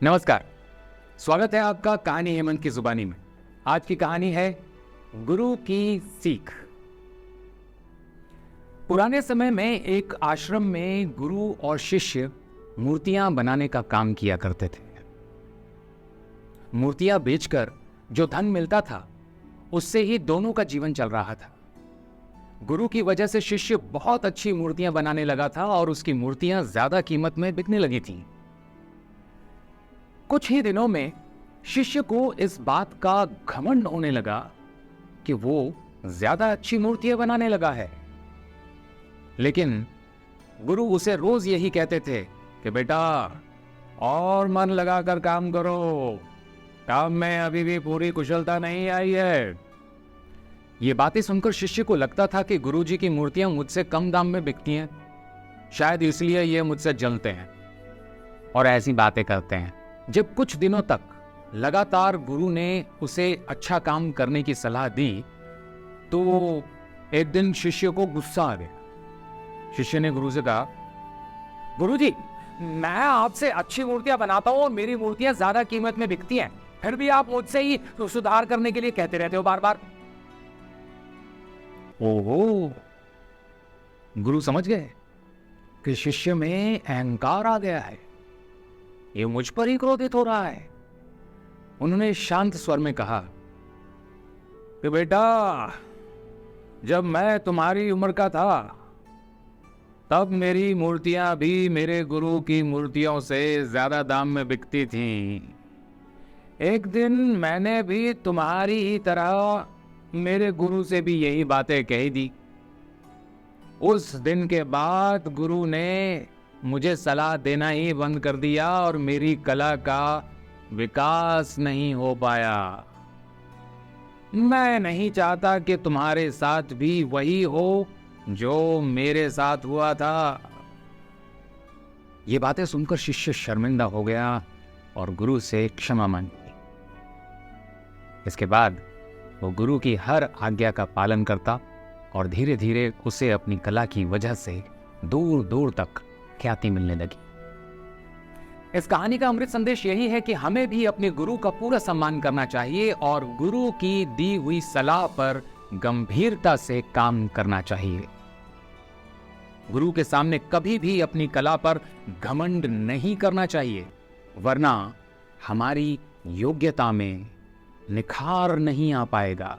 नमस्कार, स्वागत है आपका कहानी हेमंत की जुबानी में। आज की कहानी है गुरु की सीख। पुराने समय में एक आश्रम में गुरु और शिष्य मूर्तियां बनाने का काम किया करते थे। मूर्तियां बेचकर जो धन मिलता था उससे ही दोनों का जीवन चल रहा था। गुरु की वजह से शिष्य बहुत अच्छी मूर्तियां बनाने लगा था और उसकी मूर्तियां ज्यादा कीमत में बिकने लगी थीं। कुछ ही दिनों में शिष्य को इस बात का घमंड होने लगा कि वो ज्यादा अच्छी मूर्तियां बनाने लगा है। लेकिन गुरु उसे रोज यही कहते थे कि बेटा और मन लगाकर काम करो, काम में अभी भी पूरी कुशलता नहीं आई है। ये बातें सुनकर शिष्य को लगता था कि गुरुजी की मूर्तियां मुझसे कम दाम में बिकती हैं, शायद इसलिए ये मुझसे जलते हैं और ऐसी बातें करते हैं। जब कुछ दिनों तक लगातार गुरु ने उसे अच्छा काम करने की सलाह दी तो एक दिन शिष्य को गुस्सा आ गया। शिष्य ने गुरु से कहा, गुरुजी, मैं आपसे अच्छी मूर्तियां बनाता हूं और मेरी मूर्तियां ज्यादा कीमत में बिकती हैं, फिर भी आप मुझसे ही सुधार करने के लिए कहते रहते हो बार बार। ओहो, गुरु समझ गए कि शिष्य में अहंकार आ गया है, ये मुझ पर ही क्रोधित हो रहा है। उन्होंने शांत स्वर में कहा कि बेटा, जब मैं तुम्हारी उम्र का था तब मेरी मूर्तियां भी मेरे गुरु की मूर्तियों से ज्यादा दाम में बिकती थीं। एक दिन मैंने भी तुम्हारी ही तरह मेरे गुरु से भी यही बातें कही दी। उस दिन के बाद गुरु ने मुझे सलाह देना ही बंद कर दिया और मेरी कला का विकास नहीं हो पाया। मैं नहीं चाहता कि तुम्हारे साथ भी वही हो जो मेरे साथ हुआ था। ये बातें सुनकर शिष्य शर्मिंदा हो गया और गुरु से क्षमा मांगी। इसके बाद वो गुरु की हर आज्ञा का पालन करता और धीरे धीरे उसे अपनी कला की वजह से दूर दूर तक ख्याति मिलने लगी। इस कहानी का अमृत संदेश यही है कि हमें भी अपने गुरु का पूरा सम्मान करना चाहिए और गुरु की दी हुई सलाह पर गंभीरता से काम करना चाहिए। गुरु के सामने कभी भी अपनी कला पर घमंड नहीं करना चाहिए, वरना हमारी योग्यता में निखार नहीं आ पाएगा।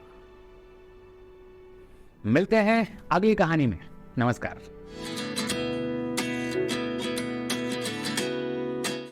मिलते हैं अगली कहानी में। नमस्कार।